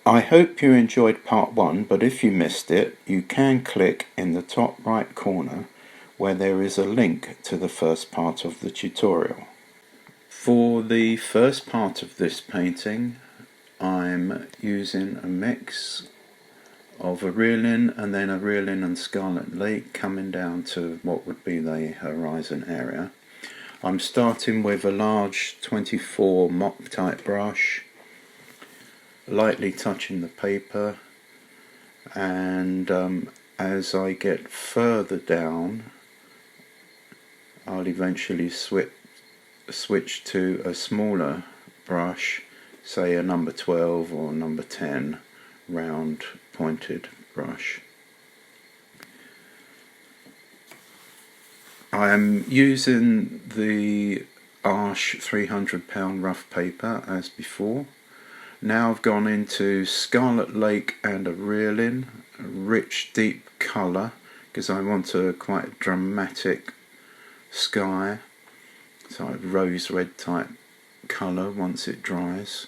I hope you enjoyed part 1, but if you missed it, you can click in the top right corner where there is a link to the first part of the tutorial. For the first part of this painting, I'm using a mix of a real-in and then a real-in and Scarlet Lake coming down to what would be the horizon area. I'm starting with a large 24 mop type brush, lightly touching the paper, and as I get further down I'll eventually switch to a smaller brush, say a number 12 or number 10 round pointed brush. I'm using the Arches 300 rough paper as before. Now I've gone into Scarlet Lake and a real-in, a rich deep colour, because I want a quite dramatic sky, so a rose red type colour once it dries.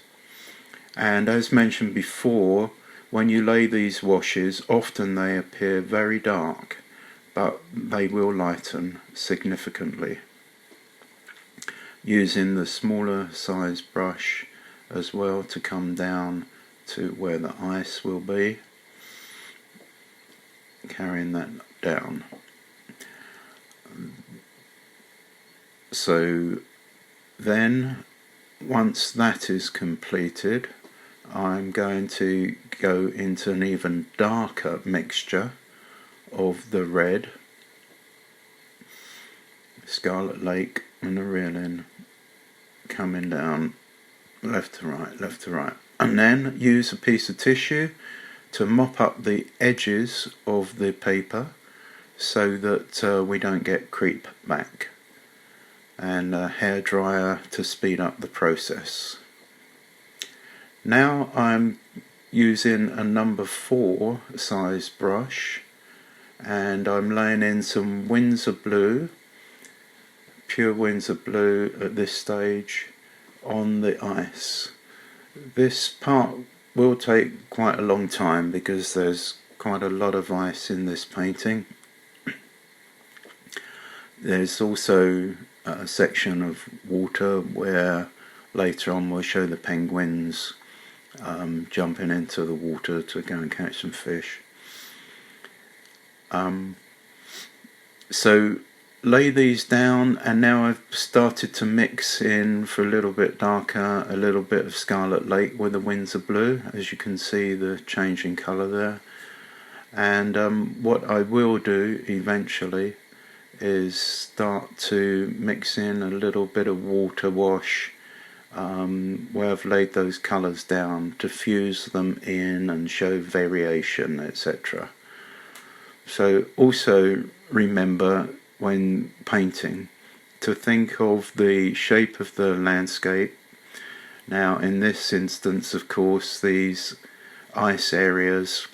And as mentioned before, when you lay these washes, often they appear very dark, but they will lighten significantly. Using the smaller size brush as well to come down to where the ice will be, carrying that down. So then once that is completed, I'm going to go into an even darker mixture of the red, Scarlet Lake and a real-in, coming down left to right, and then use a piece of tissue to mop up the edges of the paper so that we don't get creep back, and a hairdryer to speed up the process. Now I'm using a number 4 size brush, and I'm laying in some Winsor blue, pure Winsor blue at this stage, on the ice. This part will take quite a long time because there's quite a lot of ice in this painting. There's also a section of water where later on we'll show the penguins jumping into the water to go and catch some fish. So lay these down, and now I've started to mix in, for a little bit darker, a little bit of Scarlet Lake with the Winsor blue, as you can see the change in colour there. And what I will do eventually is start to mix in a little bit of water wash where I've laid those colours down to fuse them in and show variation, etc. So also remember when painting to think of the shape of the landscape. Now in this instance, of course, these ice areas,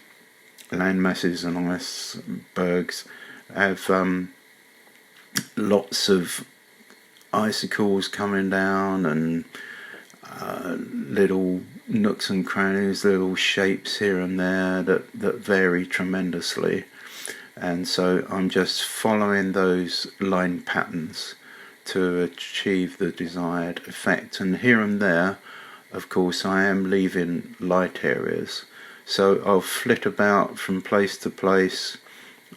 land masses and icebergs have lots of icicles coming down, and little nooks and crannies, little shapes here and there that vary tremendously. And so I'm just following those line patterns to achieve the desired effect. And here and there, of course, I am leaving light areas. So I'll flit about from place to place,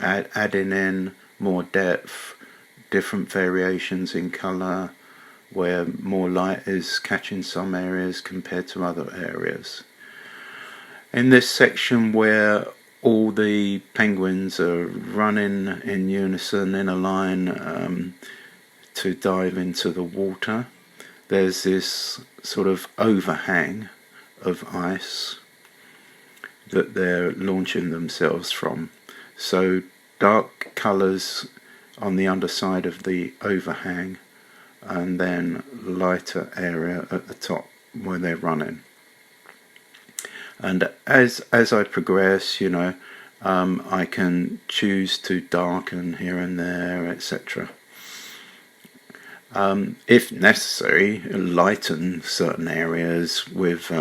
adding in more depth, different variations in colour, where more light is catching some areas compared to other areas. In this section where all the penguins are running in unison in a line to dive into the water, there's this sort of overhang of ice that they're launching themselves from. So dark colours on the underside of the overhang, and then lighter area at the top where they're running. And as I progress, I can choose to darken here and there, etc. If necessary, lighten certain areas with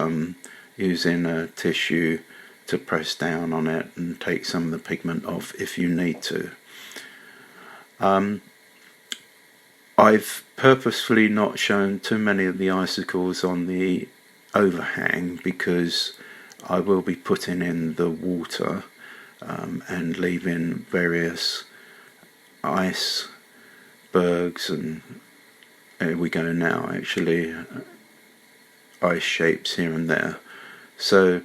using a tissue to press down on it and take some of the pigment off if you need to. I've purposefully not shown too many of the icicles on the overhang because I will be putting in the water and leaving various icebergs, and here we go now, actually, ice shapes here and there. So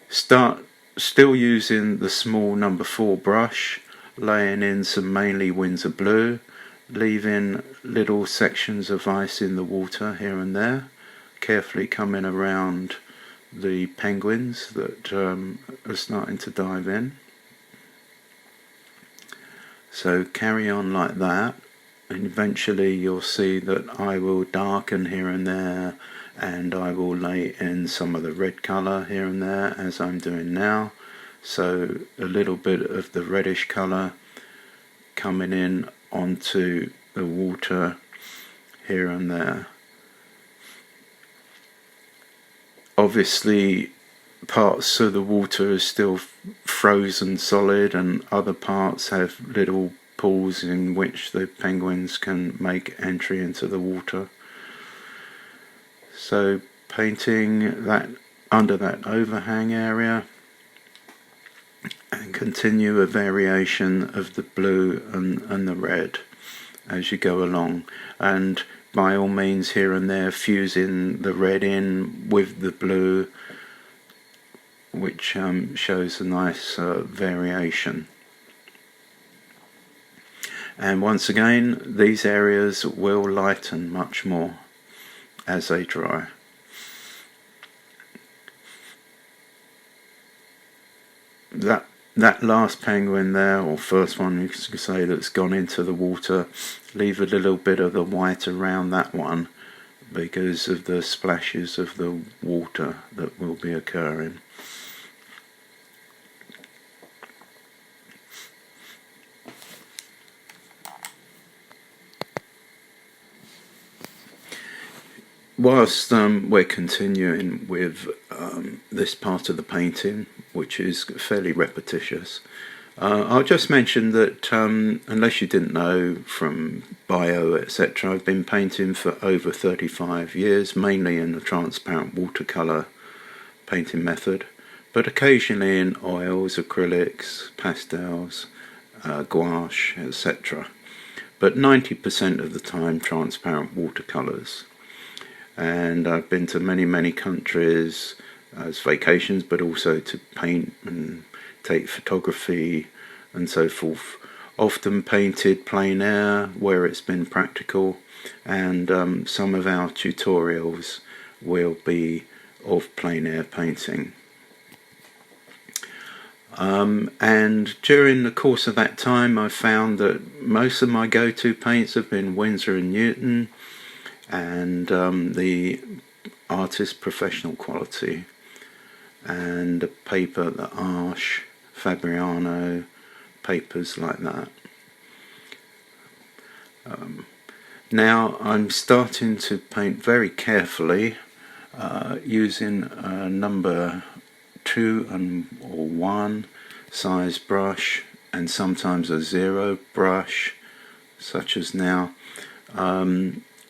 still using the small number 4 brush, laying in some mainly Winsor blue, leaving little sections of ice in the water here and there, carefully coming around the penguins that are starting to dive in. So carry on like that, and eventually you'll see that I will darken here and there, and I will lay in some of the red colour here and there as I'm doing now. So a little bit of the reddish colour coming in onto the water here and there. Obviously parts of the water is still frozen solid, and other parts have little pools in which the penguins can make entry into the water. So painting that under that overhang area, and continue a variation of the blue and the red as you go along, and by all means here and there fusing the red in with the blue, which shows a nice variation. And once again, these areas will lighten much more as they dry. That last penguin there, or first one you could say, that's gone into the water, leave a little bit of the white around that one because of the splashes of the water that will be occurring. Whilst we're continuing with this part of the painting, which is fairly repetitious, I'll just mention that unless you didn't know from bio, etc., I've been painting for over 35 years, mainly in the transparent watercolour painting method, but occasionally in oils, acrylics, pastels, gouache, etc. But 90% of the time transparent watercolours. And I've been to many countries as vacations, but also to paint and take photography and so forth. Often painted plein air where it's been practical, and some of our tutorials will be of plein air painting. And during the course of that time, I found that most of my go-to paints have been Winsor & Newton, and the artist professional quality, and the paper, the Arches, Fabriano, papers like that. Now I'm starting to paint very carefully using a number 2 or 1 size brush, and sometimes a 0 brush, such as now,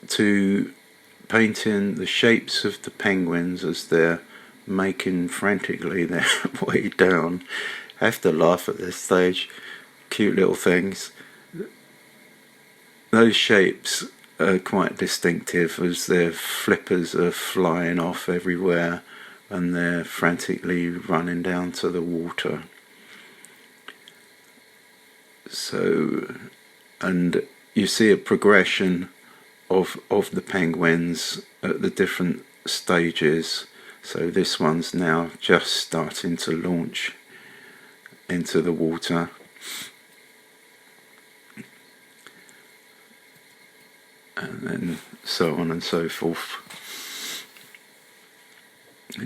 to paint in the shapes of the penguins as they're making frantically their way down. I have to laugh at this stage. Cute little things. Those shapes are quite distinctive as their flippers are flying off everywhere and they're frantically running down to the water. So, and you see a progression of the penguins at the different stages. So this one's now just starting to launch into the water. And then so on and so forth.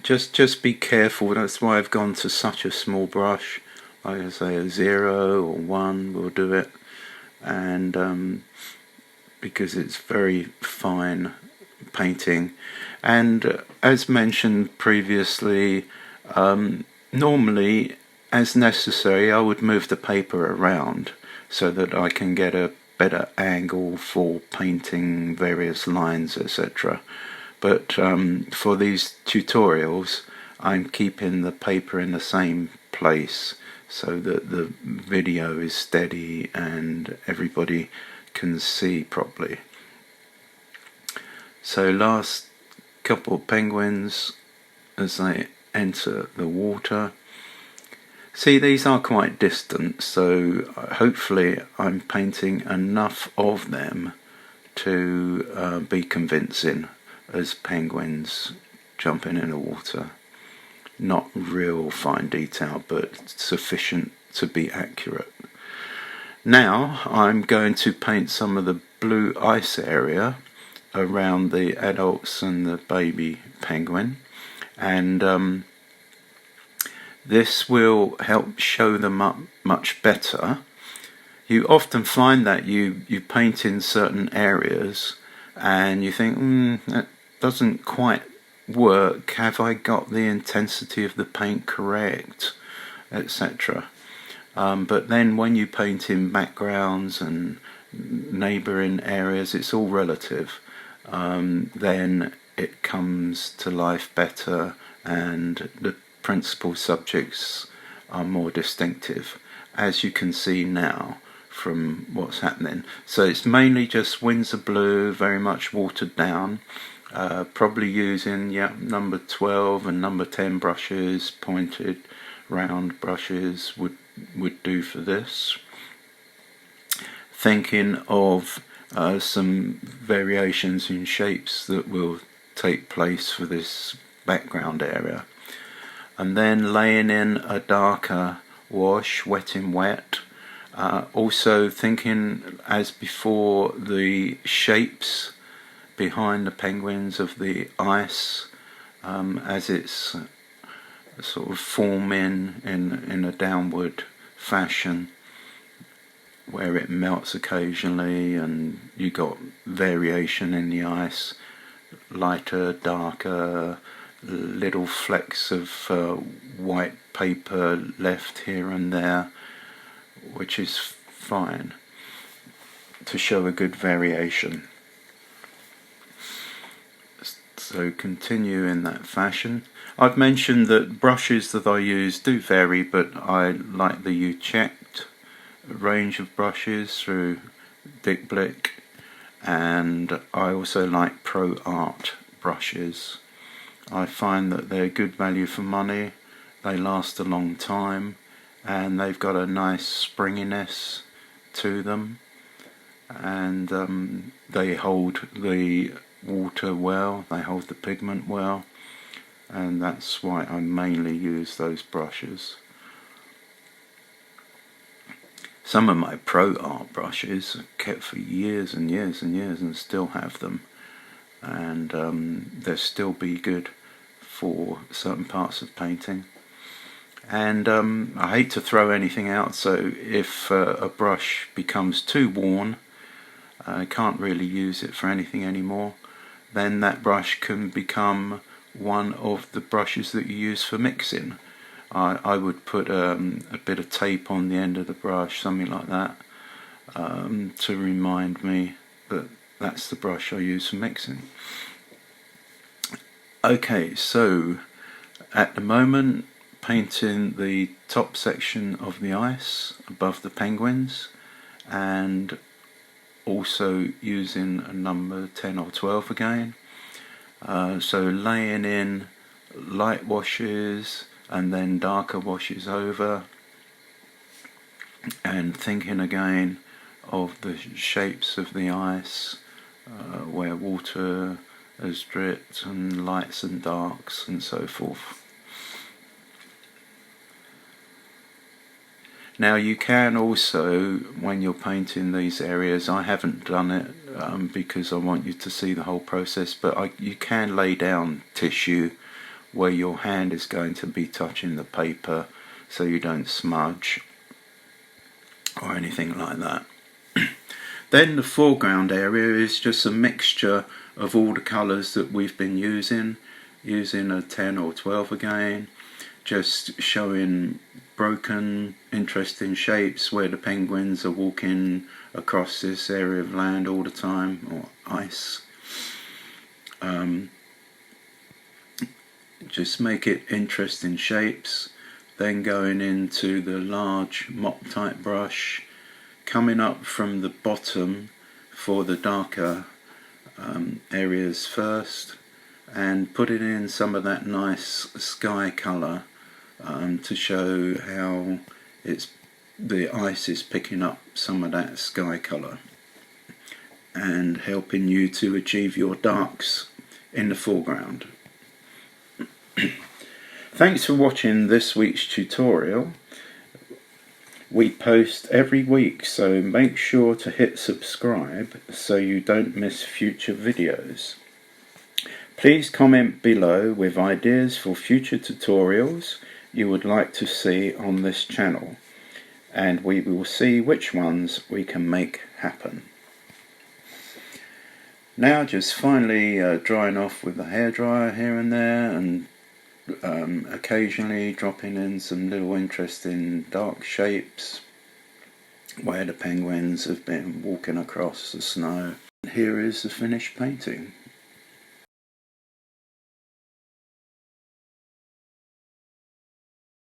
Just be careful. That's why I've gone to such a small brush. Like I say, a 0 or 1 will do it. And because it's very fine painting, And as mentioned previously, normally, as necessary, I would move the paper around so that I can get a better angle for painting various lines, etc. But for these tutorials, I'm keeping the paper in the same place so that the video is steady and everybody can see properly. So last couple of penguins as they enter the water. See, these are quite distant, so hopefully I'm painting enough of them to be convincing as penguins jumping in the water. Not real fine detail, but sufficient to be accurate. Now I'm going to paint some of the blue ice area around the adults and the baby penguin, and this will help show them up much better. You often find that you paint in certain areas and you think, that doesn't quite work, have I got the intensity of the paint correct, etc. But then when you paint in backgrounds and neighbouring areas, it's all relative. Then it comes to life better and the principal subjects are more distinctive, as you can see now from what's happening. So it's mainly just Winsor blue, very much watered down, probably using number 12 and number 10 brushes, pointed round brushes would do for this. Thinking of some variations in shapes that will take place for this background area, and then laying in a darker wash, wet in wet. Also thinking, as before, the shapes behind the penguins of the ice as it's sort of forming in a downward fashion, where it melts occasionally and you got variation in the ice, lighter, darker, little flecks of white paper left here and there, which is fine to show a good variation. So continue in that fashion. I've mentioned that brushes that I use do vary, but I like the U-checked range of brushes through Dick Blick, and I also like Pro Arte brushes. I find that they're good value for money, they last a long time, and they've got a nice springiness to them, and they hold the water well, they hold the pigment well, and that's why I mainly use those brushes. Some of my Pro Arte brushes are kept for years and years and years and still have them, and they'll still be good for certain parts of painting. And I hate to throw anything out, so if a brush becomes too worn, I can't really use it for anything anymore, then that brush can become one of the brushes that you use for mixing. I would put a bit of tape on the end of the brush, something like that, to remind me that that's the brush I use for mixing. Okay, so at the moment painting the top section of the ice above the penguins, and also using a number 10 or 12 again. So laying in light washes and then darker washes over, and thinking again of the shapes of the ice, where water has dripped, and lights and darks and so forth. Now you can also, when you're painting these areas, I haven't done it because I want you to see the whole process, but you can lay down tissue where your hand is going to be touching the paper so you don't smudge or anything like that. Then the foreground area is just a mixture of all the colours that we've been using a 10 or 12 again, just showing broken, interesting shapes where the penguins are walking across this area of land all the time, or ice. Just make it interesting shapes, then going into the large mop type brush, coming up from the bottom for the darker areas first, and putting in some of that nice sky colour to show how the ice is picking up some of that sky colour and helping you to achieve your darks in the foreground. Thanks for watching this week's tutorial. We post every week, so make sure to hit subscribe so you don't miss future videos. Please comment below with ideas for future tutorials you would like to see on this channel, and we will see which ones we can make happen. Now just finally drying off with the hairdryer here and there, and occasionally dropping in some little interesting dark shapes where the penguins have been walking across the snow. Here is the finished painting.